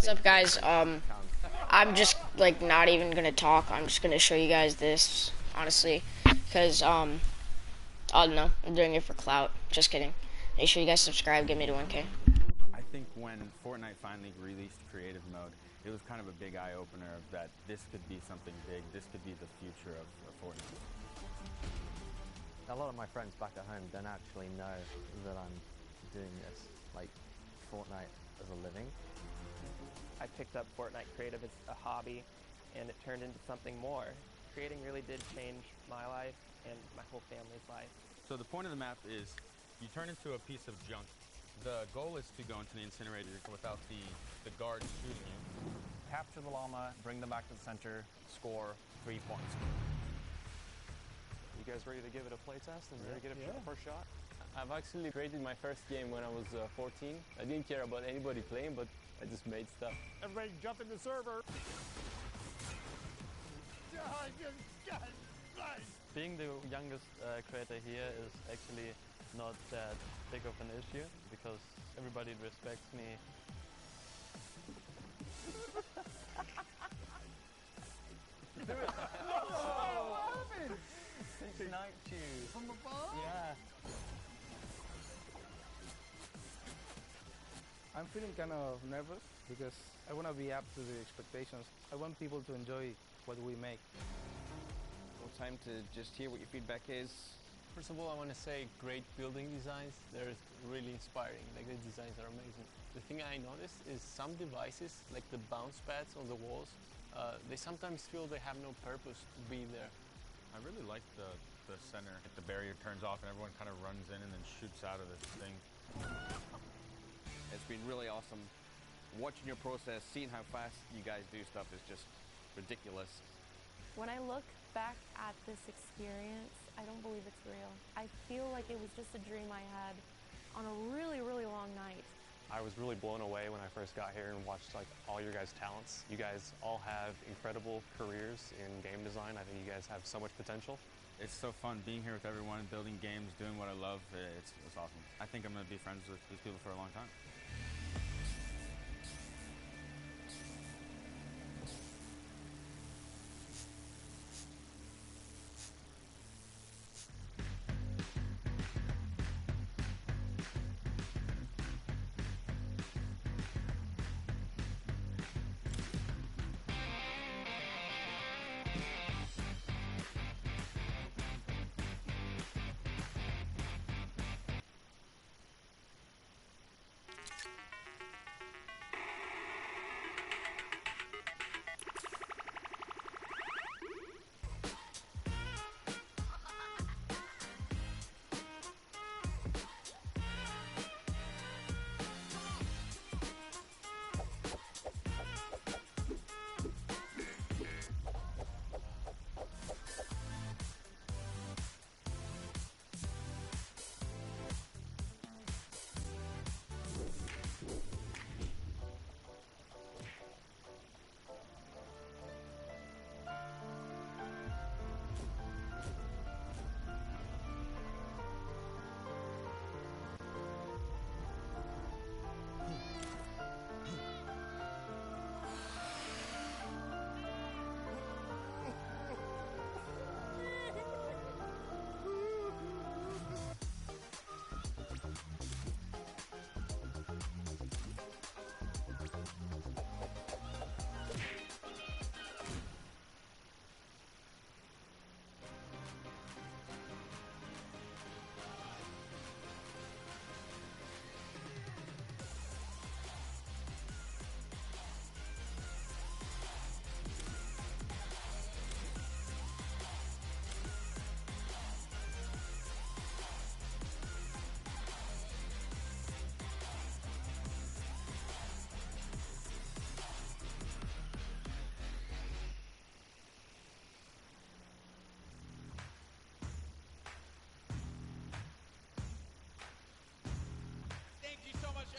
What's up, guys? I'm just like not even gonna talk. I'm just gonna show you guys this, honestly, because I don't know. I'm doing it for clout. Just kidding. Make sure you guys subscribe. Get me to 1K. I think when Fortnite finally released creative mode, it was kind of a big eye-opener of that this could be something big. This could be the future of Fortnite. A lot of my friends back at home don't actually know that I'm doing this, like Fortnite as a living. I picked up Fortnite Creative as a hobby, and it turned into something more. Creating really did change my life and my whole family's life. So the point of the map is you turn into a piece of junk. The goal is to go into the incinerator without the guards shooting you. Capture the llama, bring them back to the center, score 3 points. You guys ready to give it a playtest and ready to get a first shot? I've actually created my first game when I was 14. I didn't care about anybody playing, but I just made stuff. Everybody jump in the server. Being the youngest creator here is actually not that big of an issue because everybody respects me. Sniped you. From above? Yeah. I'm feeling kind of nervous because I want to be up to the expectations. I want people to enjoy what we make. Well, time to just hear what your feedback is. First of all, I want to say great building designs. They're really inspiring. Like, the designs are amazing. The thing I noticed is some devices, like the bounce pads on the walls, they sometimes feel they have no purpose to be there. I really like the center. If the barrier turns off and everyone kind of runs in and then shoots out of this thing. It's been really awesome. Watching your process, seeing how fast you guys do stuff is just ridiculous. When I look back at this experience, I don't believe it's real. I feel like it was just a dream I had on a really, really long night. I was really blown away when I first got here and watched like all your guys' talents. You guys all have incredible careers in game design. I think you guys have so much potential. It's so fun being here with everyone, building games, doing what I love. It's awesome. I think I'm going to be friends with these people for a long time.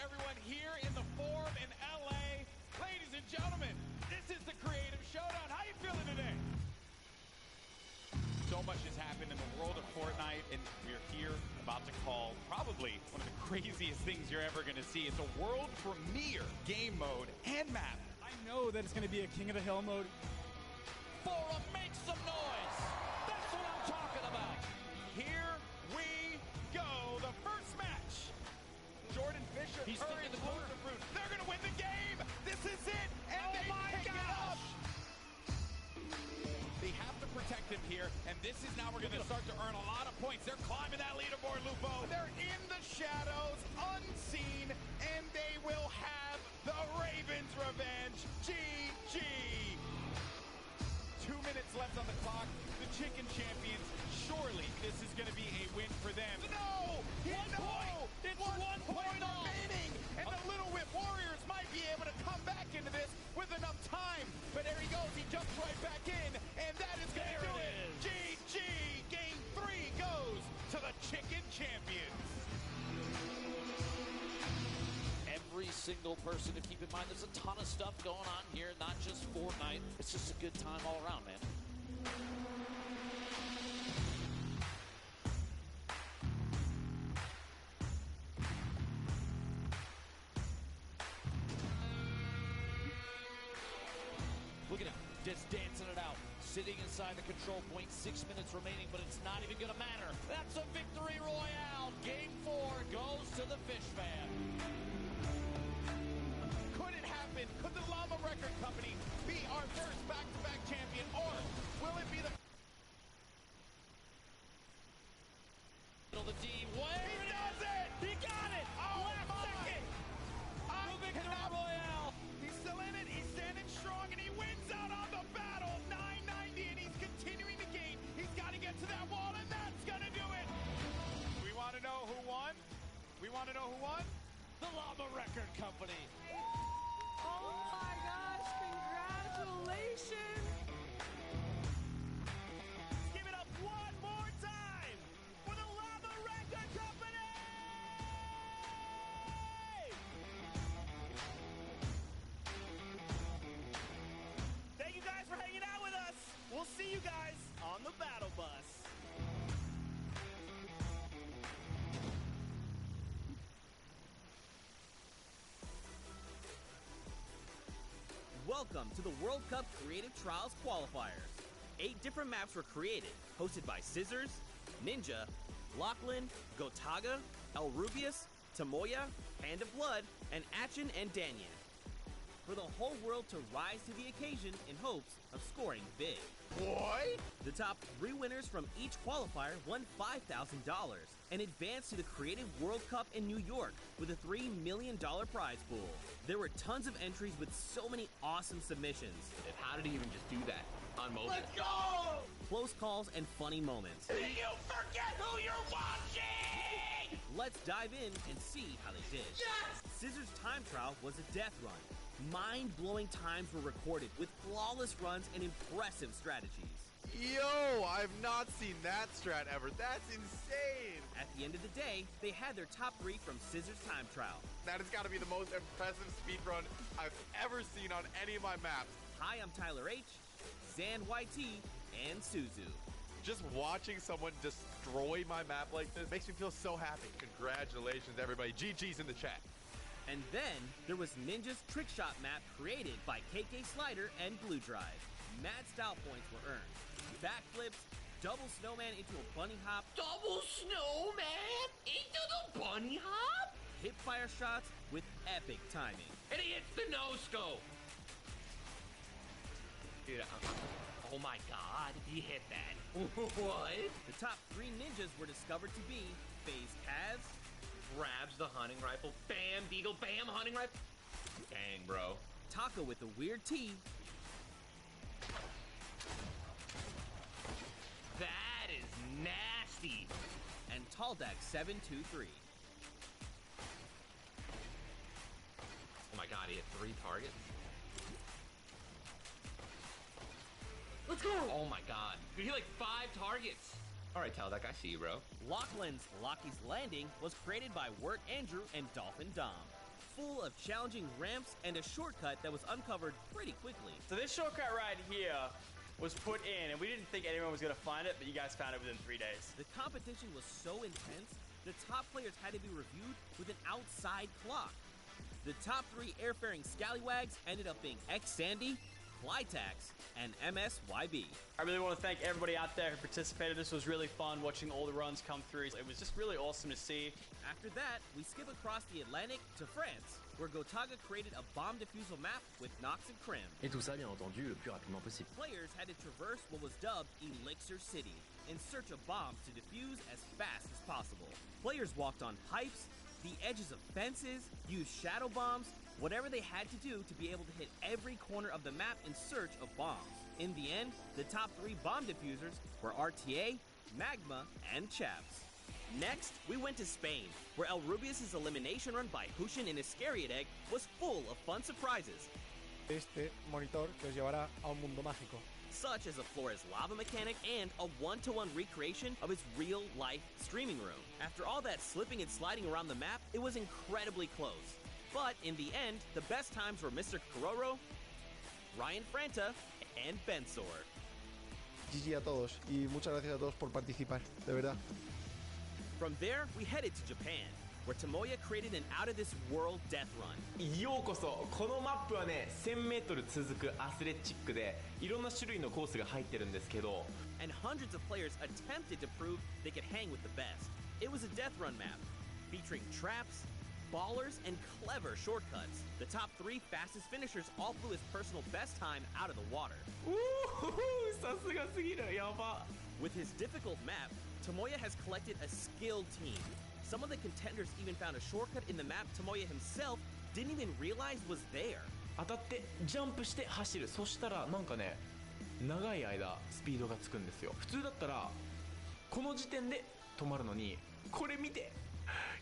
Everyone here in the Forum in LA. Ladies and gentlemen, this is the Creative Showdown. How you feeling today? So much has happened in the world of Fortnite, and we're here about to call probably probably one of the craziest things you're ever going to see. It's a world premiere game mode and map. I know that it's going to be a King of the Hill mode. Forum, make some noise. That's what I'm talking about. Here we go. The first match. Jordan Fisher. He's still in the corner. They're going to win the game. This is it. And they pick it up. They have to protect him here, and this is now we're going to start to earn a lot of points. They're climbing that leaderboard, Lupo. They're in the shadows, unseen, and they will have the Ravens' revenge. GG. 2 minutes left on the clock. The Chicken Champions, surely this is going to be a win for them. No! It's 1 point remaining, and the Little Whip Warriors might be able to come back into this with enough time. But there he goes. He jumps right back in, and that is going to do it. GG. Game 3 goes to the Chicken Champions. Every single person to keep in mind, there's a ton of stuff going on here, not just Fortnite. It's just a good time all around, man. Look at him, just dancing it out. Sitting inside the control point, 6 minutes remaining, but it's not even going to matter. That's a victory royale. Game 4 goes to the Fish Fan. Could it happen? Could the Llama Record Company be our first back-to-back champion, or will it be the... The D, where he does it! He got it! Oh, last second! The victory royale! He's still in it, he's standing strong, and he wins out on the battle! 990, and he's continuing to gain. He's got to get to that wall, and that's gonna do it! We want to know who won? We want to know who won? The Llama Record Company. Oh my gosh, congratulations! Give it up one more time for the Llama Record Company! Thank you guys for hanging out with us. We'll see you guys on the battle bus. Welcome to the World Cup Creative Trials Qualifiers. 8 different maps were created, hosted by Scissors, Ninja, Lachlan, Gotaga, El Rubius, Tamoya, Hand of Blood, and Achin and Danyan. For the whole world to rise to the occasion in hopes of scoring big. What? The top 3 winners from each qualifier won $5,000 and advanced to the Creative World Cup in New York with a $3 million prize pool. There were tons of entries with so many awesome submissions. And how did he even just do that on mobile? Let's go! Close calls and funny moments. Do you forget who you're watching? Let's dive in and see how they did. Yes! Scissors time trial was a death run. Mind-blowing times were recorded with flawless runs and impressive strategies. Yo, I've not seen that strat ever. That's insane. At the end of the day, they had their top 3 from Scissors time trial. That has got to be the most impressive speedrun I've ever seen on any of my maps. Hi, I'm Tyler H, Zan YT, and Suzu. Just watching someone destroy my map like this makes me feel so happy. Congratulations, everybody. GG's in the chat. And then there was Ninja's trick shot map created by KK Slider and Blue Drive. Mad style points were earned. Backflips, double snowman into a bunny hop. Double snowman into the bunny hop? Hip fire shots with epic timing. And he hits the no-scope. Dude, oh my god, he hit that. What? The top 3 ninjas were discovered to be FaZe Kaz, Grabs the hunting rifle, bam, Beagle, bam, hunting rifle. Dang, bro. Taka with the weird T, That is nasty. and Taldak 723. Oh my god, he hit 3 targets. Let's go! Oh my god. He hit like 5 targets. Alright, Taldak, I see you, bro. Lachlan's Lockie's Landing was created by Wirt Andrew and Dolphin Dom. Full of challenging ramps and a shortcut that was uncovered pretty quickly. So this shortcut right here was put in, and we didn't think anyone was going to find it, but you guys found it within 3 days. The competition was so intense, the the top players had to be reviewed with an outside clock. The top 3 airfaring scallywags ended up being X-Sandy, Flytax, and MSYB. I really want to thank everybody out there who participated. This was really fun watching all the runs come through. It was just really awesome to see. After that, we skip across the Atlantic to France, where Gotaga created a bomb defusal map with Nox and Krim. Et tout ça, bien entendu, le plus rapidement possible. Players had to traverse what was dubbed Elixir City in search of bombs to defuse as fast as possible. Players walked on pipes, the edges of fences, used shadow bombs, whatever they had to do to be able to hit every corner of the map in search of bombs. In the end, the top 3 bomb diffusers were RTA, Magma, and Chaps. Next, we went to Spain, where El Rubius' elimination run by Hushin in Iscariot Egg was full of fun surprises. Este monitor que os llevará a un mundo mágico. Such as a Flores lava mechanic and a one-to-one recreation of his real-life streaming room. After all that slipping and sliding around the map, it was incredibly close. But in the end, the best times were Mr. Kororo, Ryan Franta, and Bensor. GG a todos y muchas gracias a todos por participar, de verdad. From there, we headed to Japan, where Tomoya created an out-of-this-world death run. ようこそ。このマップはね、1000m 続くアスレチックで、いろんな種類のコースが入ってるんですけど。And hundreds of players attempted to prove they could hang with the best. It was a death run map, featuring traps, ballers, and clever shortcuts. The top 3 fastest finishers all flew his personal best time out of the water. さすがすぎる。やば。With his difficult map, Tomoya has collected a skilled team. Some of the contenders even found a shortcut in the map Tomoya himself didn't even realize was there. 当たってジャンプして走る。そしたらなんかね、長い間スピードがつくんですよ。普通だったらこの時点で止まるのに、これ見て。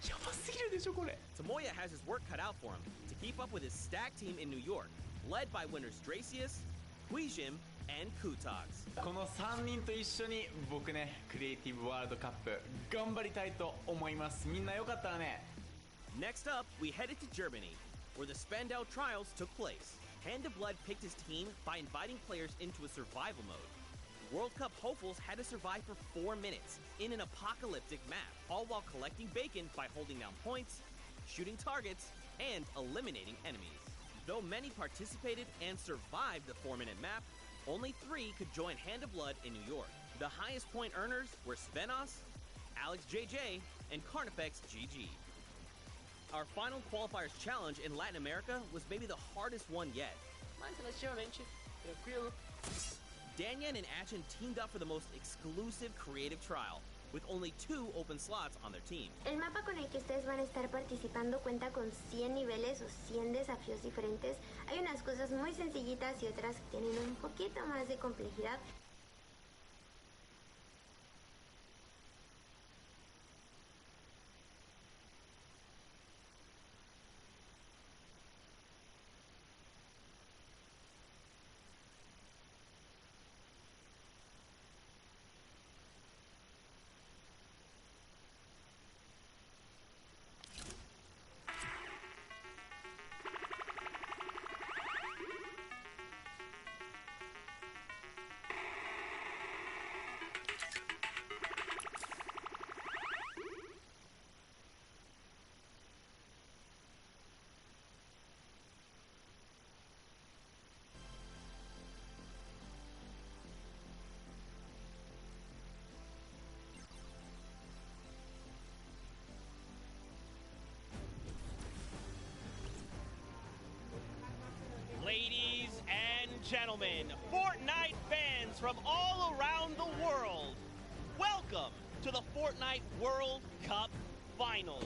やばすぎるでしょこれ。Tomoya has his work cut out for him to keep up with his stack team in New York, led by winners Dracius, Huijim, and Kutox. この3人と一緒に僕ね、クリエイティブワールドカップ頑張りたいと思います。みんなよかったらね。Next up, we headed to Germany, where the Spandau trials took place. Hand of Blood picked his team by inviting players into a survival mode. World Cup hopefuls had to survive for 4 minutes in an apocalyptic map, all while collecting bacon by holding down points, shooting targets, and eliminating enemies. Though many participated and survived the 4-minute map, only 3 could join Hand of Blood in New York. The highest point earners were Svenos, Alex JJ, and Carnifex GG. Our final qualifiers challenge in Latin America was maybe the hardest one yet. Danyan and Achin teamed up for the most exclusive creative trial, with only 2 open slots on their team. El mapa con el que ustedes van a estar participando cuenta con 100 niveles o 100 desafíos diferentes. Hay unas cosas muy sencillitas y otras que tienen un poquito más de complejidad. Ladies and gentlemen, Fortnite fans from all around the world, welcome to the Fortnite World Cup Finals.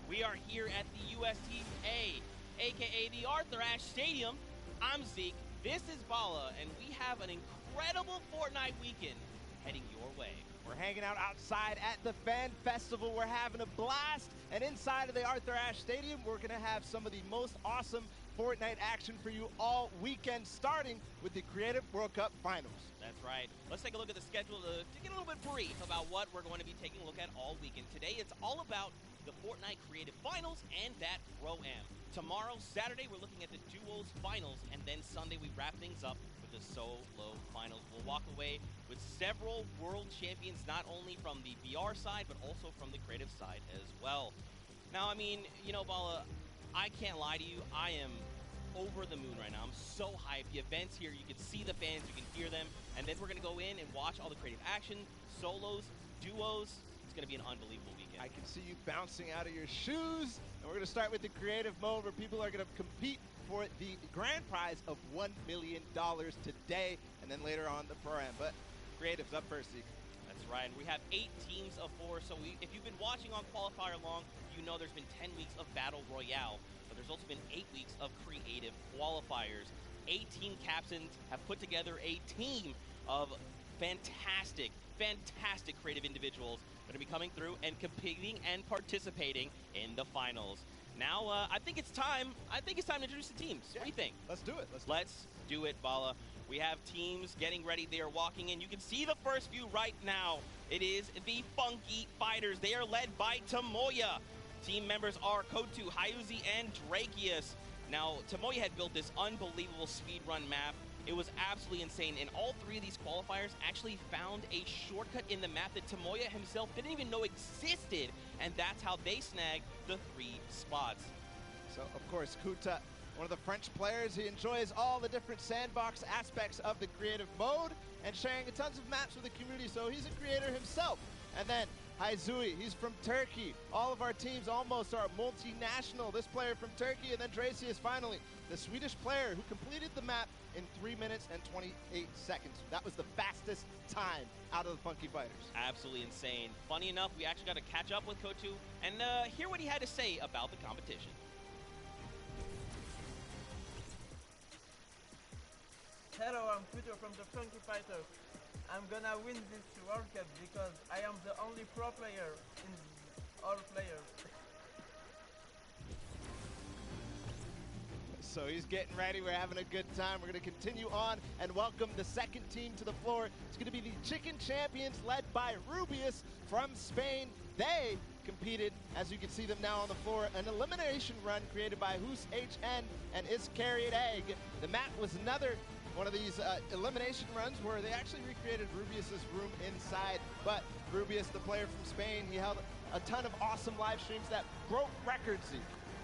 We are here at the USTA, aka the Arthur Ashe Stadium. I'm Zeke, this is Bala, and we have an incredible Fortnite weekend heading your way. We're hanging out outside at the Fan Festival. We're having a blast. And inside of the Arthur Ashe Stadium, we're going to have some of the most awesome Fortnite action for you all weekend, starting with the Creative World Cup Finals. That's right. Let's take a look at the schedule to get a little bit brief about what we're going to be taking a look at all weekend. Today, it's all about the Fortnite Creative Finals and that Pro-Am. Tomorrow, Saturday, we're looking at the Duos Finals, and then Sunday, we wrap things up with the solo finals. We'll walk away with several world champions, not only from the VR side, but also from the creative side as well. Now, I mean, you know, Bala, I can't lie to you. I am over the moon right now. I'm so hyped. The event's here. You can see the fans. You can hear them. And then we're going to go in and watch all the creative action, solos, duos. It's going to be an unbelievable weekend. I can see you bouncing out of your shoes. And we're going to start with the creative mode where people are going to compete for the grand prize of $1 million today. And then later on the pro-am. But creative's up first, Zeke. That's right. And we have 8 teams of 4. So if you've been watching on Qualifier long, you know there's been 10 weeks of Battle Royale. But there's also been 8 weeks of creative qualifiers. 8 team captains have put together a team of fantastic creative individuals that are going to be coming through and competing and participating in the finals. Now, I think it's time to introduce the teams. Yeah. What do you think? Let's do it. Let's do it, Bala. We have teams getting ready. They are walking in. You can see the first view right now. It is the Funky Fighters. They are led by Tomoya. Team members are Kotu, Hyuzi, and Drakius. Now, Tomoya had built this unbelievable speedrun map. It was absolutely insane, and all 3 of these qualifiers actually found a shortcut in the map that Tomoya himself didn't even know existed, and that's how they snagged the 3 spots. So, of course, Kuta, one of the French players, he enjoys all the different sandbox aspects of the creative mode and sharing tons of maps with the community, so he's a creator himself. And then Hyuzi, he's from Turkey. All of our teams almost are multinational. This player from Turkey, and then Dracius finally, the Swedish player who completed the map in 3 minutes and 28 seconds. That was the fastest time out of the Funky Fighters. Absolutely insane. Funny enough, we actually got to catch up with Kotu and hear what he had to say about the competition. Hello, I'm Peter from the Funky Fighters. I'm gonna win this World Cup because I am the only pro player in all players. So he's getting ready. We're having a good time. We're going to continue on and welcome the second team to the floor. It's going to be the Chicken Champions led by Rubius from Spain. They competed, as you can see them now on the floor, an elimination run created by Hus HN and Iscariot Egg. The map was another one of these elimination runs where they actually recreated Rubius's room inside. But Rubius, the player from Spain, he held a ton of awesome live streams that broke records.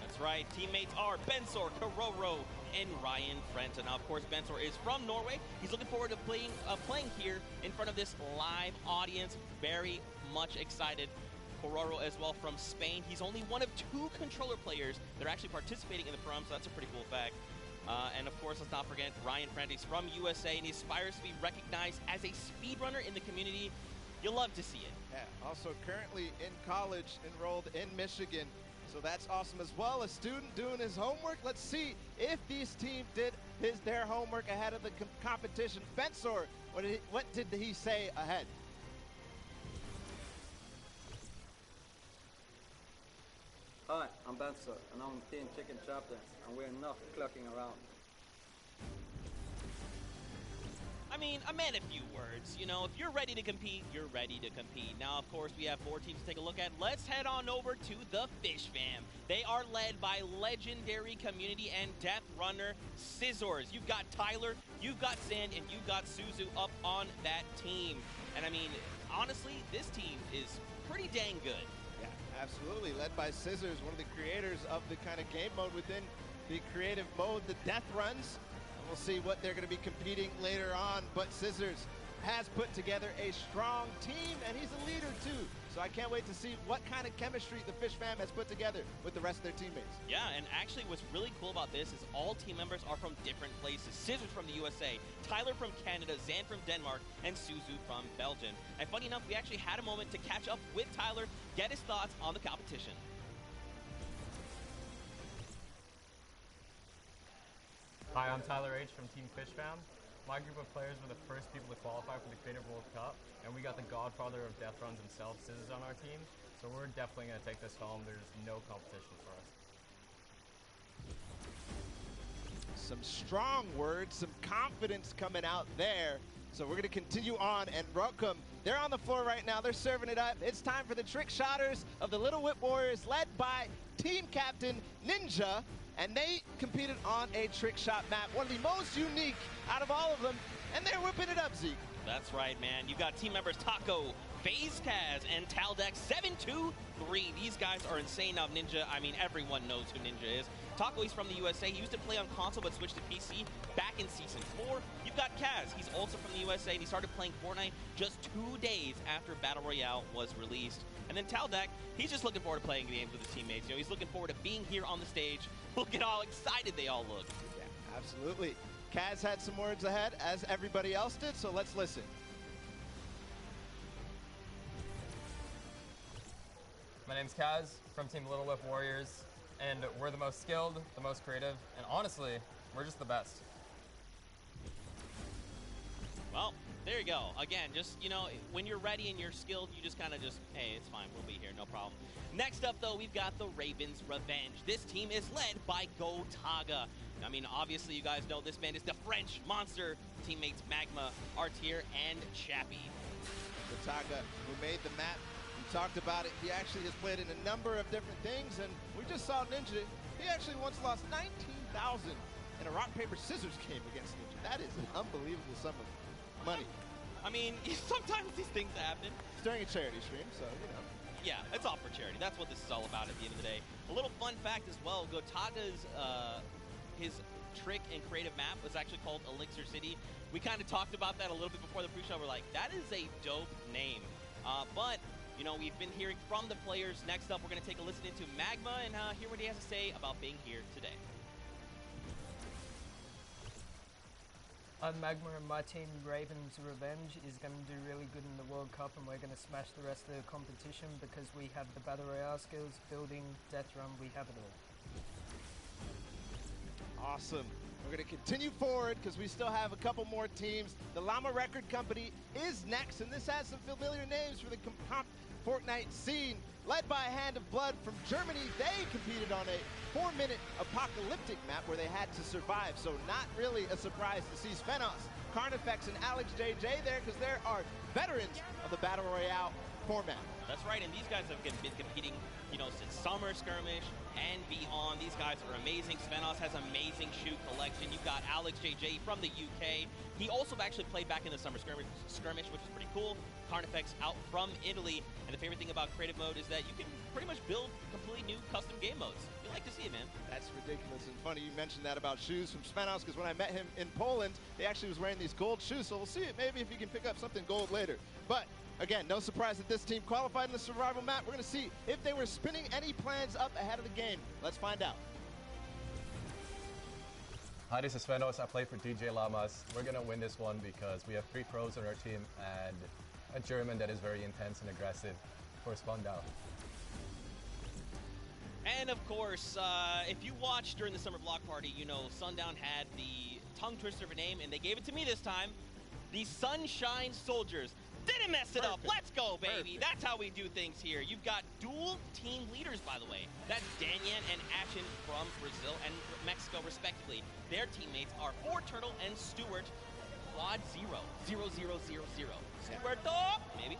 That's right. Teammates are Bensor, Karoro, and Ryan Frenton. Now, of course, Bensor is from Norway. He's looking forward to playing here in front of this live audience. Very much excited. Karoro as well from Spain. He's only one of 2 controller players that are actually participating in the prom, so that's a pretty cool fact. And of course, let's not forget Ryan Frenton. He's from USA, and he aspires to be recognized as a speedrunner in the community. You'll love to see it. Yeah, also currently in college, enrolled in Michigan. So that's awesome as well. A student doing his homework. Let's see if these teams did their homework ahead of the competition. Bensor, what did he say ahead? Hi, I'm Bensor, and I'm Team Chicken Champions, and we're not clucking around. I mean, a man, a few words. You know, if you're ready to compete, you're ready to compete. Now, of course, we have 4 teams to take a look at. Let's head on over to the Fish Fam. They are led by legendary community and death runner Scissors. You've got Tyler, you've got Sand, and you've got Suzu up on that team. And I mean, honestly, this team is pretty dang good. Yeah, absolutely. Led by Scissors, one of the creators of the kind of game mode within the creative mode, the death runs. We'll see what they're going to be competing later on, but Scissors has put together a strong team, and he's a leader too. So I can't wait to see what kind of chemistry the Fish Fam has put together with the rest of their teammates. Yeah, and actually what's really cool about this is all team members are from different places. Scissors from the USA, Tyler from Canada, Zan from Denmark, and Suzu from Belgium. And funny enough, we actually had a moment to catch up with Tyler, get his thoughts on the competition. Hi, I'm Tyler H. from Team Fish Fam. My group of players were the first people to qualify for the Creative World Cup, and we got the godfather of death runs himself, Scissors, on our team, so we're definitely going to take this home. There's no competition for us. Some strong words, some confidence coming out there. So we're going to continue on and welcome. They're on the floor right now. They're serving it up. It's time for the trick shotters of the Little Whip Warriors, led by team captain Ninja. and they competed on a trick shot map, one of the most unique out of all of them, and they're whipping it up, Zeke. That's right, man. You got team members Taco, FaZe Kaz, and Taldex 723. These guys are insane. Now, Ninja, I mean, everyone knows who Ninja is. Taco, he's from the USA. He used to play on console but switched to PC back in Season 4. You've got Kaz. He's also from the USA, and he started playing Fortnite just 2 days after Battle Royale was released. And then Taldex, he's just looking forward to playing games with his teammates. You know, he's looking forward to being here on the stage. Look at how excited they all look. Yeah, absolutely. Kaz had some words ahead, as everybody else did, so let's listen. My name's Kaz from Team Little Whip Warriors, and we're the most skilled, the most creative, and honestly, we're just the best. Well, there you go. Again, just, you know, when you're ready and you're skilled, you just kind of just, hey, it's fine, we'll be here, no problem. Next up, though, we've got the Ravens Revenge. This team is led by Gotaga. I mean, obviously, you guys know this man is the French monster. Teammates Magma, Artier, and Chappie. Gotaga, who made the map, we talked about it. He actually has played in a number of different things, and we just saw Ninja. He actually once lost 19,000 in a rock, paper, scissors game against Ninja. That is an unbelievable sum of money. I mean, sometimes these things happen. It's during a charity stream, so, you know. Yeah, it's all for charity. That's what this is all about at the end of the day. A little fun fact as well, Gotaga's, his trick and creative map was actually called Elixir City. We kind of talked about that a little bit before the pre-show. We're like, that is a dope name. But, you know, we've been hearing from the players. Next up, we're going to take a listen into Magma and hear what he has to say about being here today. I'm Magma, and my team, Ravens Revenge, is going to do really good in the World Cup, and we're going to smash the rest of the competition because we have the Battle Royale skills, building, death run, we have it all. Awesome. We're going to continue forward because we still have a couple more teams. The Llama Record Company is next, and this has some familiar names for the Fortnite scene. Led by a Hand of Blood from Germany, they competed on a 4-minute apocalyptic map where they had to survive, so not really a surprise to see Svenos, Carnifex, and Alex JJ there because there are veterans of the Battle Royale format. That's right, and these guys have been competing, you know, since Summer Skirmish and beyond. These guys are amazing. Svenos has amazing shoot collection. You've got Alex JJ from the UK. He also actually played back in the Summer Skirmish, which is pretty cool. Carnifex out from Italy, and the favorite thing about creative mode is that you can pretty much build completely new custom game modes. You like to see it, man. That's ridiculous and funny you mentioned that about shoes from Svenos, because when I met him in Poland, he actually was wearing these gold shoes, so we'll see it maybe if he can pick up something gold later. But again, no surprise that this team qualified in the survival map. We're going to see if they were spinning any plans up ahead of the game. Let's find out. Hi, this is Svenos. I play for DJ Lamas. We're going to win this one because we have 3 pros on our team and a German that is very intense and aggressive. For Spandau. And of course, if you watched during the summer block party, you know Sundown had the tongue twister of a name, and they gave it to me this time. The Sunshine Soldiers. Didn't mess it up. Let's go, baby. Perfect. That's how we do things here. You've got dual team leaders, by the way. That's Danyan and Ashen from Brazil and Mexico, respectively. Their teammates are Forturtle and Stuart. Quad 0. 0, 0, 0, 0. Stuart, maybe.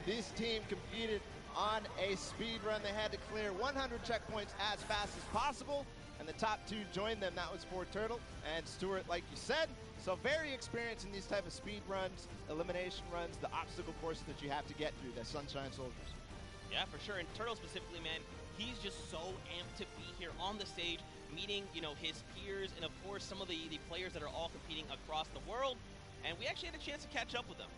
This team competed on a speed run. They had to clear 100 checkpoints as fast as possible, and the top 2 joined them. That was Forturtle and Stuart, like you said. So very experienced in these type of speed runs, elimination runs, the obstacle courses that you have to get through, the Sunshine Soldiers. Yeah, for sure. And Turtle specifically, man, he's just so amped to be here on the stage, meeting, you know, his peers and, of course, some of the players that are all competing across the world. And we actually had a chance to catch up with them.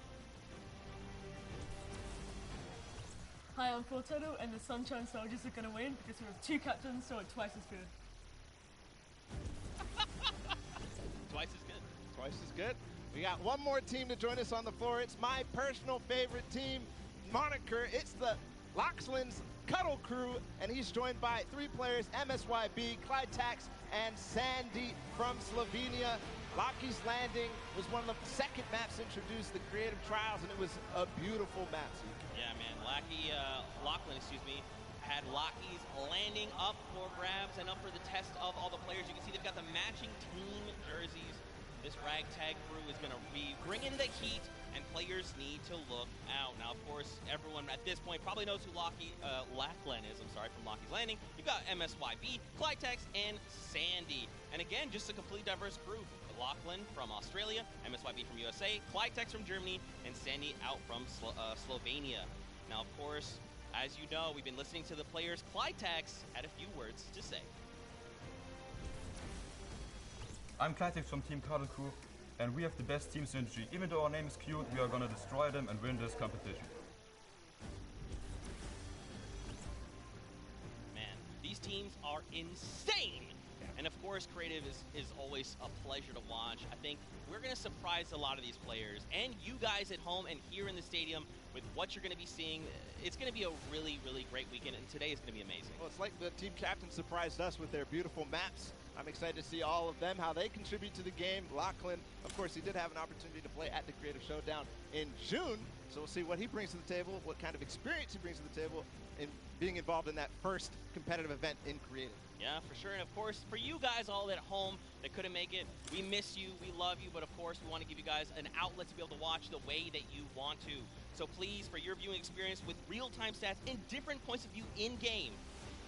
Hi, I'm Fortnite, and the Sunshine Soldiers are going to win because we have 2 captains, so it's twice as good. Twice as good. Twice as good. We got one more team to join us on the floor. It's my personal favorite team moniker. It's the Loxland's Cuddle Crew, and he's joined by 3 players, MSYB, Clyde Tax, and Sandy from Slovenia. Lockie's Landing was one of the second maps introduced, the creative trials, and it was a beautiful map. Yeah, man. Lachlan, had Lockie's Landing up for grabs and up for the test of all the players. You can see they've got the matching team jerseys. This ragtag crew is going to be bringing the heat, and players need to look out. Now, of course, everyone at this point probably knows who Lachlan is. I'm sorry, from Lockie's Landing. You've got MSYB, Clytex, and Sandy. And again, just a complete diverse group. Lachlan from Australia, MSYB from USA, Clytex from Germany, and Sandy out from Slovenia. Now, of course, as you know, we've been listening to the players. Clytex had a few words to say. I'm Clytex from Team Cuddle Crew, and we have the best team synergy. Even though our name is cute, we are gonna destroy them and win this competition. Man, these teams are insane! And of course, creative is always a pleasure to watch. I think we're going to surprise a lot of these players and you guys at home and here in the stadium with what you're going to be seeing. It's going to be a really, really great weekend, and today is going to be amazing. Well, it's like the team captain surprised us with their beautiful maps. I'm excited to see all of them, how they contribute to the game. Lachlan, of course, he did have an opportunity to play at the Creative Showdown in June, so we'll see what he brings to the table, what kind of experience he brings to the table in being involved in that first competitive event in Creative. Yeah, for sure. And of course, for you guys all at home that couldn't make it, we miss you, we love you, but of course, we want to give you guys an outlet to be able to watch the way that you want to. So please, for your viewing experience with real-time stats and different points of view in-game,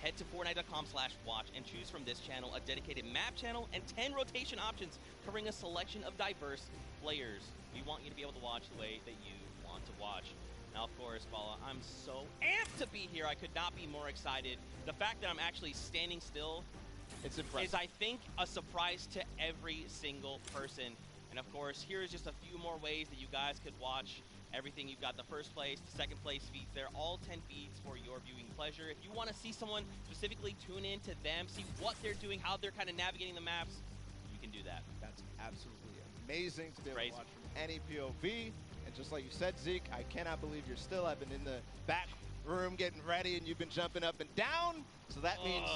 head to Fortnite.com/watch and choose from this channel a dedicated map channel and 10 rotation options covering a selection of diverse players. We want you to be able to watch the way that you want to watch. Now, of course, Bala, I'm so amped to be here. I could not be more excited. The fact that I'm actually standing still is, I think, a surprise to every single person. And of course, here is just a few more ways that you guys could watch everything. You've got the first place, the second place feeds there, all 10 feeds for your viewing pleasure. If you want to see someone specifically, tune in to them, see what they're doing, how they're kind of navigating the maps, you can do that. That's absolutely amazing to be able to watch from any POV. And just like you said, Zeke, I cannot believe you're still up and in the back room getting ready, and you've been jumping up and down. So that means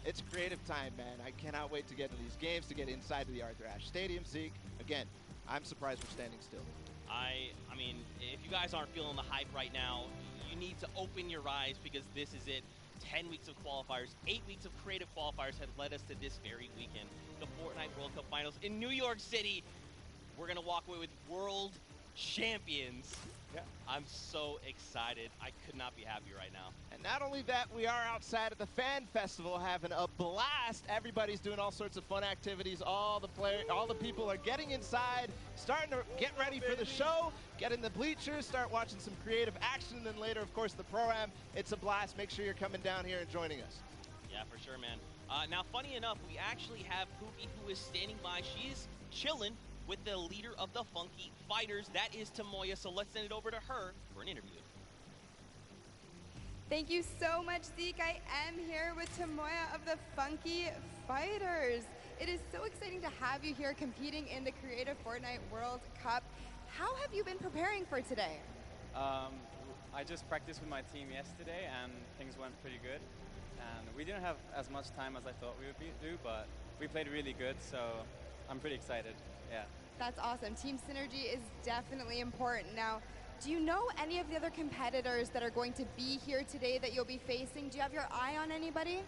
it's creative time, man. I cannot wait to get to these games, to get inside to the Arthur Ashe Stadium, Zeke. Again, I'm surprised we're standing still. I mean, if you guys aren't feeling the hype right now, you need to open your eyes, because this is it. 10 weeks of qualifiers, 8 weeks of creative qualifiers have led us to this very weekend. The Fortnite World Cup Finals in New York City. We're going to walk away with world champions. Yeah. I'm so excited. I could not be happier right now. And not only that, we are outside at the Fan Festival having a blast. Everybody's doing all sorts of fun activities. All the people are getting inside, starting to get ready for the show, get in the bleachers, start watching some creative action, and then later, of course, the Pro-Am. It's a blast. Make sure you're coming down here and joining us. Yeah, for sure, man. Now, funny enough, we actually have Pookie, who is standing by. She's chilling with the leader of the Funky Fighters. That is Tamoya, so let's send it over to her for an interview. Thank you so much, Zeke. I am here with Tamoya of the Funky Fighters. It is so exciting to have you here competing in the Creative Fortnite World Cup. How have you been preparing for today? I just practiced with my team yesterday, and things went pretty good. And we didn't have as much time as I thought we would do, but we played really good, so I'm pretty excited. Yeah. That's awesome. Team synergy is definitely important. Now, do you know any of the other competitors that are going to be here today that you'll be facing? Do you have your eye on anybody?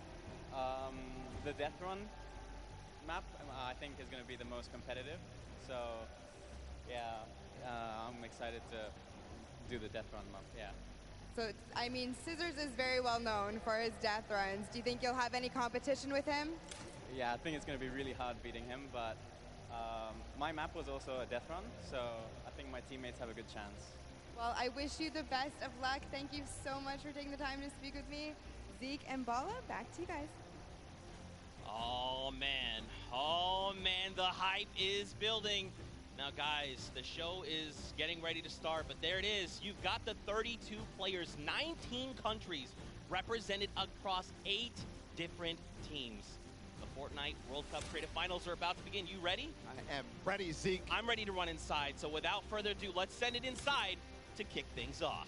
The Death Run map, I think, is going to be the most competitive. So, yeah, I'm excited to do the Death Run map, yeah. So, I mean, Scissors is very well known for his death runs. Do you think you'll have any competition with him? Yeah, I think it's going to be really hard beating him, but my map was also a death run, so I think my teammates have a good chance. Well, I wish you the best of luck. Thank you so much for taking the time to speak with me. Zeke and Bala, back to you guys. Oh, man, the hype is building. Now, guys, the show is getting ready to start, but there it is. You've got the 32 players, 19 countries represented across 8 different teams. The Fortnite World Cup Creative Finals are about to begin. You ready? I am ready, Zeke. I'm ready to run inside, so without further ado, let's send it inside to kick things off.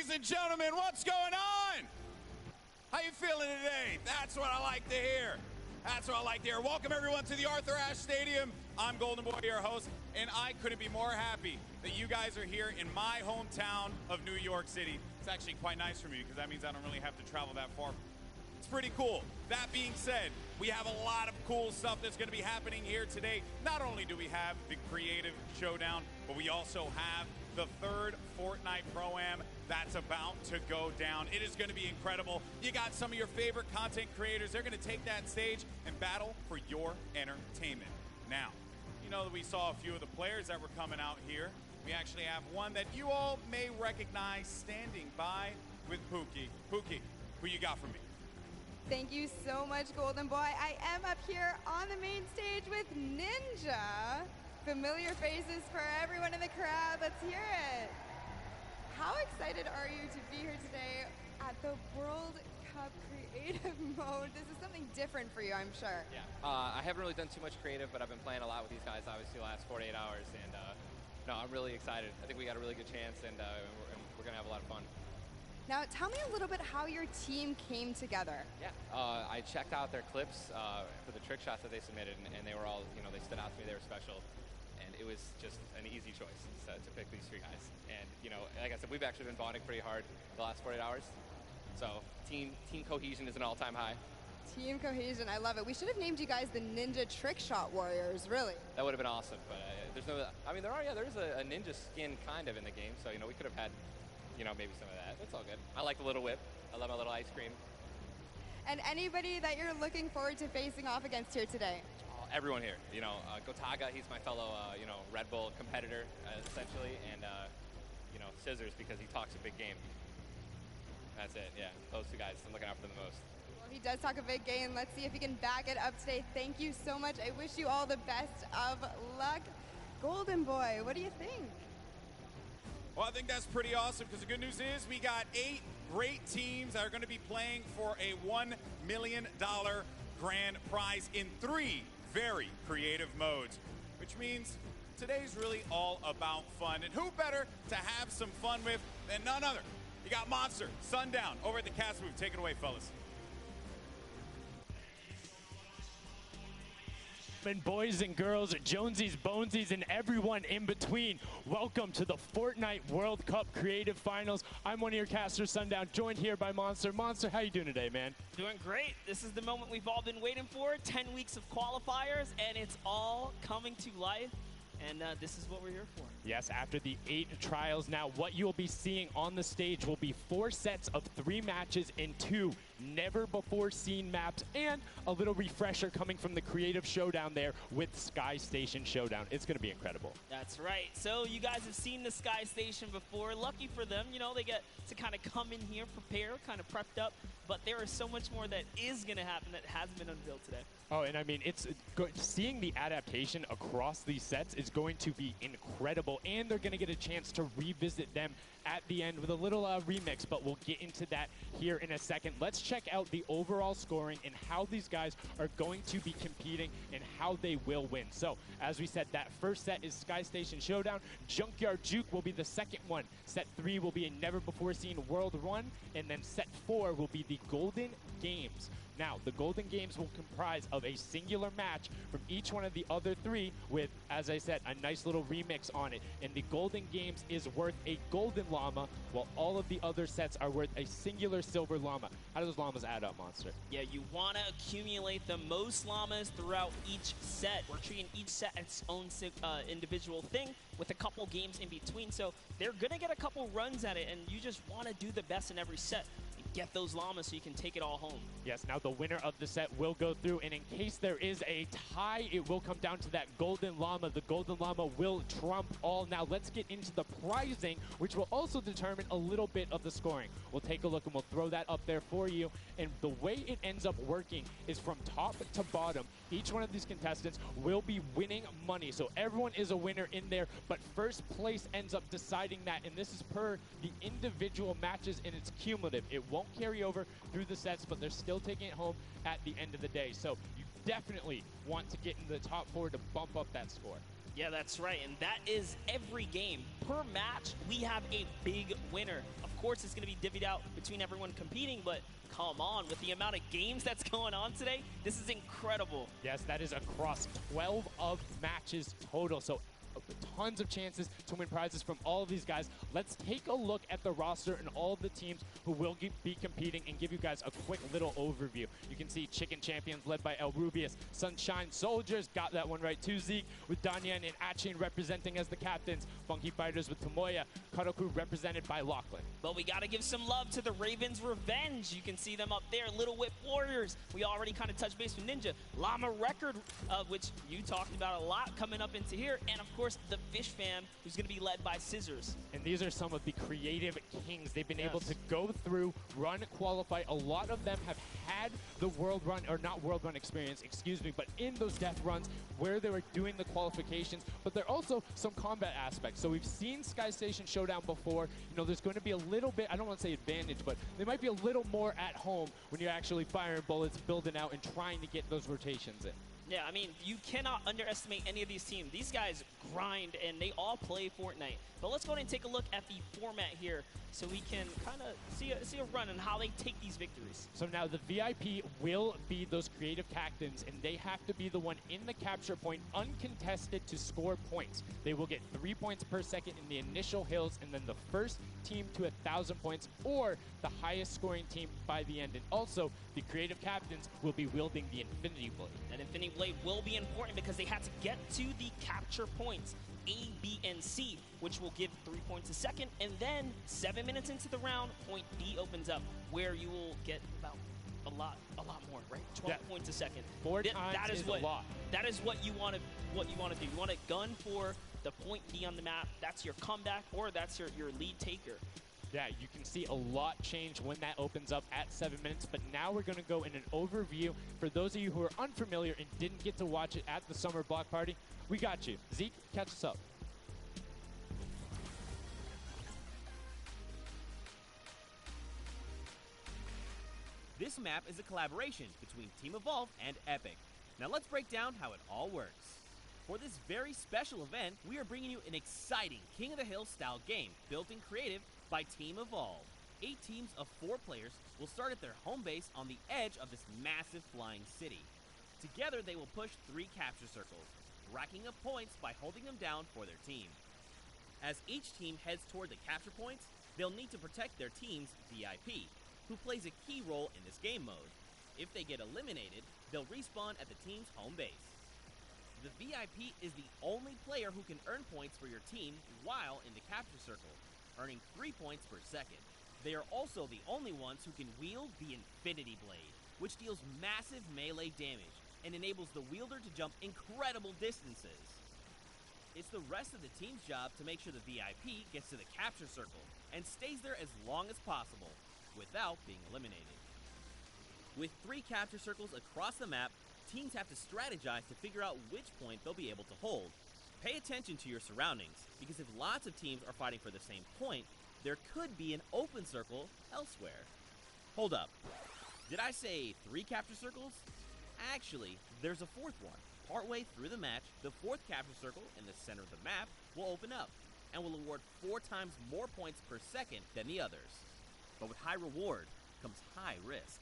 Ladies and gentlemen, what's going on? How you feeling today? That's what I like to hear. That's what I like to hear. Welcome everyone to the Arthur Ashe Stadium. I'm Golden Boy, your host, and I couldn't be more happy that you guys are here in my hometown of New York City. It's actually quite nice for me because that means I don't really have to travel that far. It's pretty cool. That being said, we have a lot of cool stuff that's going to be happening here today. Not only do we have the Creative Showdown, but we also have the third Fortnite Pro-Am that's about to go down. It is going to be incredible. You got some of your favorite content creators. They're going to take that stage and battle for your entertainment. Now, you know that we saw a few of the players that were coming out here. We actually have one that you all may recognize standing by with Pookie. Pookie, who you got for me? Thank you so much, Golden Boy. I am up here on the main stage with Ninja. Familiar faces for everyone in the crowd. Let's hear it. How excited are you to be here today at the World Cup Creative Mode? This is something different for you, I'm sure. Yeah, I haven't really done too much creative, but I've been playing a lot with these guys, obviously, the last 48 hours. And no, I'm really excited. I think we got a really good chance, and we're going to have a lot of fun. Now, tell me a little bit how your team came together. Yeah, I checked out their clips for the trick shots that they submitted, and they were all, you know, they stood out to me. They were special. And it was just an easy choice to pick these three guys. And, you know, like I said, we've actually been bonding pretty hard the last 48 hours. So team cohesion is an all-time high. Team cohesion, I love it. We should have named you guys the Ninja Trick Shot Warriors, really. That would have been awesome, but there's no, I mean, there's a ninja skin kind of in the game, so, you know, we could have had, you know, maybe some of that. It's all good. I like the little whip. I love my little ice cream. And anybody that you're looking forward to facing off against here today? Everyone here, you know, Gotaga, he's my fellow, you know, Red Bull competitor, essentially, and, you know, Scissors because he talks a big game. That's it, yeah. Those two guys, I'm looking out for them the most. Well, he does talk a big game. Let's see if he can back it up today. Thank you so much. I wish you all the best of luck. Golden Boy, what do you think? Well, I think that's pretty awesome because the good news is we got 8 great teams that are going to be playing for a $1 million grand prize in 3 very creative modes, which means today's really all about fun. And who better to have some fun with than none other? You got Monster, Sundown, over at the cast booth. Take it away, fellas. And boys and girls, Jonesies, Bonesies, and everyone in between, welcome to the Fortnite World Cup Creative Finals. I'm one of your casters, Sundown, joined here by Monster. Monster, how you doing today, man? Doing great. This is the moment we've all been waiting for. 10 weeks of qualifiers, and it's all coming to life. And this is what we're here for. Yes, after the 8 trials, now what you'll be seeing on the stage will be 4 sets of 3 matches in 2 never-before-seen maps, and a little refresher coming from the Creative Showdown there with Sky Station Showdown. It's going to be incredible. That's right. So you guys have seen the Sky Station before. Lucky for them, you know, they get to kind of come in here, prepare, kind of prepped up. But there is so much more that is going to happen that hasn't been unveiled today. Oh, and I mean, it's seeing the adaptation across these sets is going to be incredible, and they're going to get a chance to revisit them at the end with a little remix, but we'll get into that here in a second. Let's check out the overall scoring and how these guys are going to be competing and how they will win. So, as we said, that first set is Sky Station Showdown. Junkyard Juke will be the second one. Set 3 will be a never-before-seen World Run, and then set 4 will be the Golden Games. Now, the Golden Games will comprise of a singular match from each one of the other 3 with, as I said, a nice little remix on it. And the Golden Games is worth a golden llama, while all of the other sets are worth a singular silver llama. How do those llamas add up, Monster? Yeah, you want to accumulate the most llamas throughout each set. We're treating each set as its own individual thing with a couple games in between. So they're going to get a couple runs at it, and you just want to do the best in every set. Get those llamas so you can take it all home. Yes, now the winner of the set will go through, and in case there is a tie, it will come down to that golden llama. The golden llama will trump all. Now let's get into the prizing, which will also determine a little bit of the scoring. We'll take a look and we'll throw that up there for you. And the way it ends up working is from top to bottom. Each one of these contestants will be winning money. So everyone is a winner in there, but first place ends up deciding that, and this is per the individual matches, and it's cumulative. It won't carry over through the sets, but they're still taking it home at the end of the day. So you definitely want to get in the top 4 to bump up that score. Yeah, that's right, and that is every game. Per match, we have a big winner. Of course, it's going to be divvied out between everyone competing, but come on, with the amount of games that's going on today, this is incredible. Yes, that is across 12 of matches total, so tons of chances to win prizes from all of these guys. Let's take a look at the roster and all of the teams who will be competing and give you guys a quick little overview. You can see Chicken Champions led by El Rubius, Sunshine Soldiers, got that one right too, Zeke, with Danyan and Achin representing as the captains, Funky Fighters with Tomoya, Karoku represented by Lachlan. But we got to give some love to the Ravens Revenge. You can see them up there, Little Whip Warriors. We already kind of touched base with Ninja. Llama Record, which you talked about a lot, coming up into here, and of course the Fish Fam, who's going to be led by Scissors. And these are some of the creative kings. They've been able to go through, run, qualify. A lot of them have had the world run, or not world run experience, excuse me, but in those death runs where they were doing the qualifications, but there are also some combat aspects. So we've seen Sky Station Showdown before. You know, there's going to be a little bit, I don't want to say advantage, but they might be a little more at home when you're actually firing bullets, building out, and trying to get those rotations in. Yeah, I mean, you cannot underestimate any of these teams. These guys grind, and they all play Fortnite. But let's go ahead and take a look at the format here so we can kind of see a run on how they take these victories. So now the VIP will be those creative captains, and they have to be the one in the capture point uncontested to score points. They will get 3 points per second in the initial hills, and then the first team to 1,000 points, or the highest scoring team by the end. And also, the creative captains will be wielding the Infinity Blade. That Infinity Blade will be important because they have to get to the capture points, A, B, and C, which will give 3 points a second. And then 7 minutes into the round, point D opens up, where you will get about a lot more, right? 12 points a second. Four times is a lot. That is what you want to do. You want to gun for the point D on the map. That's your comeback, or that's your lead taker. Yeah, you can see a lot change when that opens up at 7 minutes, but now we're going to go in an overview. For those of you who are unfamiliar and didn't get to watch it at the Summer Block Party, we got you. Zeke, catch us up. This map is a collaboration between Team Evolve and Epic. Now let's break down how it all works. For this very special event, we are bringing you an exciting King of the Hill style game built in creative by Team Evolve. 8 teams of 4 players will start at their home base on the edge of this massive flying city. Together they will push 3 capture circles, racking up points by holding them down for their team. As each team heads toward the capture points, they'll need to protect their team's VIP, who plays a key role in this game mode. If they get eliminated, they'll respawn at the team's home base. The VIP is the only player who can earn points for your team while in the capture circle, earning 3 points per second. They are also the only ones who can wield the Infinity Blade, which deals massive melee damage and enables the wielder to jump incredible distances. It's the rest of the team's job to make sure the VIP gets to the capture circle and stays there as long as possible without being eliminated. With 3 capture circles across the map, teams have to strategize to figure out which point they'll be able to hold. Pay attention to your surroundings, because if lots of teams are fighting for the same point, there could be an open circle elsewhere. Hold up. Did I say 3 capture circles? Actually, there's a 4th one. Partway through the match, the 4th capture circle in the center of the map will open up and will award 4 times more points per second than the others. But with high reward comes high risk.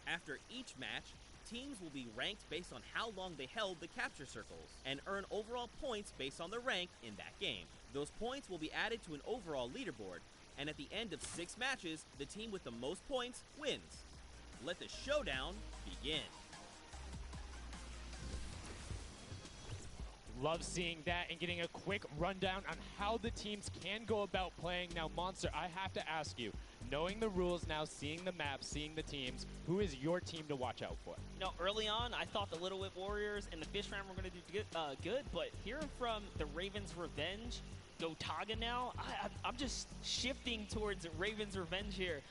After each match, teams will be ranked based on how long they held the capture circles and earn overall points based on their rank in that game. Those points will be added to an overall leaderboard, and at the end of 6 matches, the team with the most points wins. Let the showdown begin. Love seeing that and getting a quick rundown on how the teams can go about playing. Now, Monster, I have to ask you, knowing the rules now, seeing the map, seeing the teams, who is your team to watch out for? You know, early on, I thought the Little Whip Warriors and the Fish Fam were going to do good, but hearing from the Ravens Revenge, Gotaga now, I'm just shifting towards Ravens Revenge here.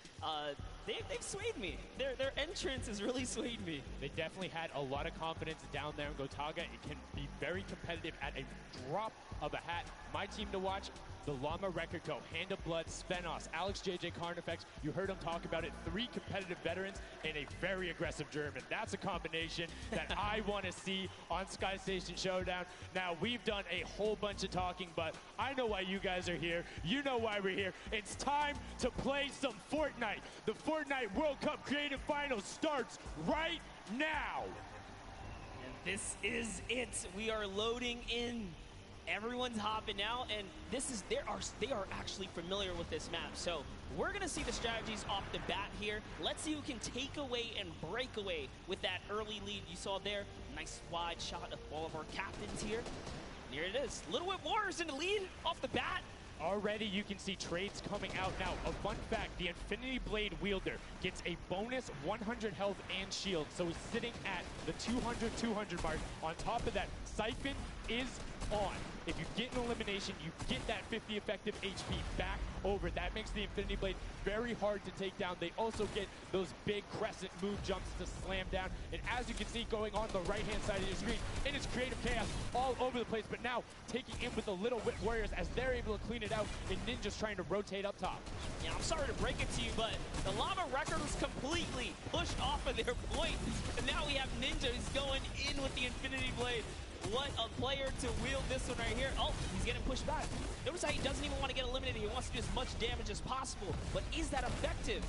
They've swayed me. Their entrance has really swayed me. They definitely had a lot of confidence down there in Gotaga. It can be very competitive at a drop of a hat. My team to watch, the Llama Record Co., Hand of Blood, Spenos, Alex JJ Carnifex. You heard him talk about it. 3 competitive veterans and a very aggressive German. That's a combination that I want to see on Sky Station Showdown. Now, we've done a whole bunch of talking, but I know why you guys are here. You know why we're here. It's time to play some Fortnite. The Fortnite World Cup Creative Finals starts right now. And this is it. We are loading in. Everyone's hopping out, and they are actually familiar with this map. So we're gonna see the strategies off the bat here. Let's see who can take away and break away with that early lead you saw there. Nice wide shot of all of our captains here. And here it is. Little Whip Warriors in the lead off the bat. Already you can see trades coming out now. A fun fact, the Infinity Blade wielder gets a bonus 100 health and shield, so he's sitting at the 200 mark. On top of that, Siphon is on. If you get an elimination, you get that 50 effective HP back over. That makes the Infinity Blade very hard to take down. They also get those big crescent move jumps to slam down. And as you can see going on the right-hand side of your screen, it is creative chaos all over the place. But now taking in with the Little Whip Warriors as they're able to clean it out, and Ninja's trying to rotate up top. Yeah, I'm sorry to break it to you, but the Llama Record was completely pushed off of their point. And now we have Ninja who's going in with the Infinity Blade. What a player to wield this one right here. Oh, he's getting pushed back. Notice how he doesn't even want to get eliminated. He wants to do as much damage as possible. But is that effective?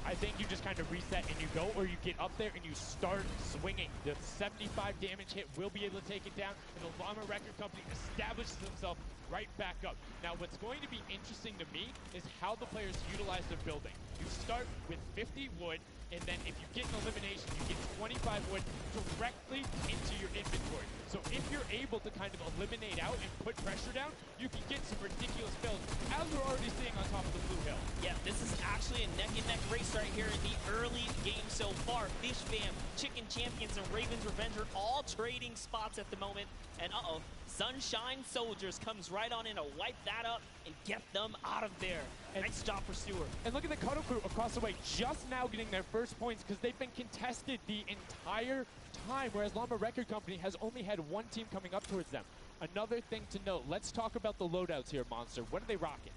I think you just kind of reset and you go, or you get up there and you start swinging. The 75 damage hit will be able to take it down, and the Llama Record Company establishes themselves right back up. Now, what's going to be interesting to me is how the players utilize their building. You start with 50 wood, and then if you get an elimination, you get 25 wood directly into your inventory. So if you're able to kind of eliminate out and put pressure down, you can get some ridiculous builds, as we're already seeing on top of the Blue Hill. Yeah, this is actually a neck-and-neck race right here in the early game so far. Fish Fam, Chicken Champions, and Raven's Revenge are all trading spots at the moment. And Sunshine Soldiers comes right on in to wipe that up and get them out of there. And nice job for Stewart. And look at the Cuddle Crew across the way, just now getting their first points because they've been contested the entire time, whereas Llama Record Company has only had one team coming up towards them. Another thing to note, let's talk about the loadouts here, Monster. What are they rocking?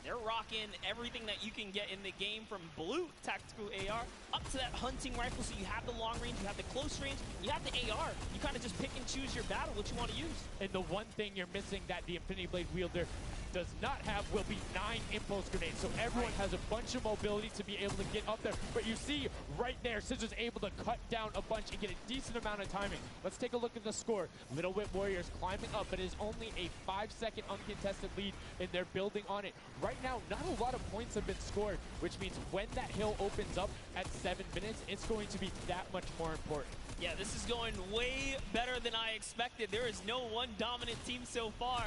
They're rocking everything that you can get in the game, from blue tactical AR up to that hunting rifle. So you have the long range, you have the close range, you have the AR. You kind of just pick and choose your battle, what you want to use. And the one thing you're missing that the Infinity Blade wielder does not have will be 9 impulse grenades. So everyone has a bunch of mobility to be able to get up there. But you see right there, Scissors able to cut down a bunch and get a decent amount of timing. Let's take a look at the score. Little Whip Warriors climbing up, but it is only a 5-second uncontested lead, and they're building on it. Right now, not a lot of points have been scored, which means when that hill opens up at 7 minutes, it's going to be that much more important. Yeah, this is going way better than I expected. There is no one dominant team so far,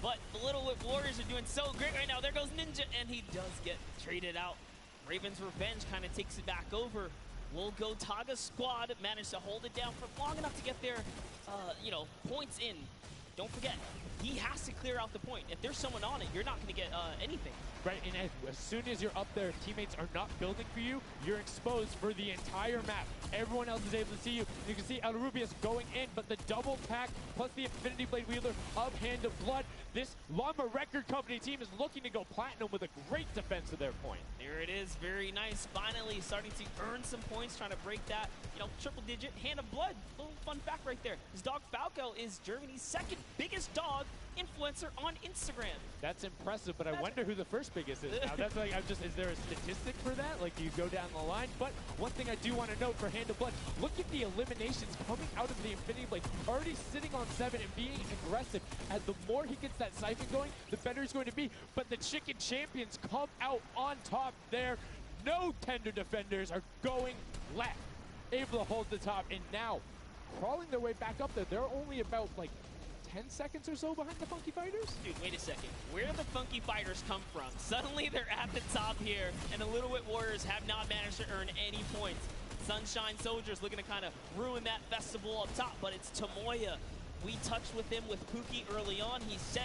but the Little Whip Warriors are doing so great right now. There goes Ninja, and he does get traded out. Raven's Revenge kind of takes it back over. Will Go Taga's squad manage to hold it down for long enough to get their, points in. Don't forget, he has to clear out the point. If there's someone on it, you're not going to get anything. Right, and as soon as you're up there, teammates are not building for you, you're exposed for the entire map. Everyone else is able to see you. You can see Rubius going in, but the double tack plus the Infinity Blade wielder of Hand of Blood. This Llama Record Company team is looking to go platinum with a great defense of their point. There it is, very nice. Finally starting to earn some points, trying to break that, triple digit. Hand of Blood, little fun fact right there. His dog Falco is Germany's second biggest dog influencer on Instagram. That's impressive, but I wonder who the first biggest is. Now that's like, is there a statistic for that? Like, do you go down the line? But one thing I do want to note for Hand of Blood, look at the eliminations coming out of the Infinity Blade. Already sitting on 7 and being aggressive. And the more he gets that siphon going, the better he's going to be. But the Chicken Champions come out on top there. No tender defenders are going left. Able to hold the top, and now crawling their way back up there. They're only about like 10 seconds or so behind the Funky Fighters? Dude, wait a second. Where did the Funky Fighters come from? Suddenly they're at the top here, and the Little Whip Warriors have not managed to earn any points. Sunshine Soldiers looking to kind of ruin that festival up top, but it's Tomoya. We touched with him with Pookie early on. He said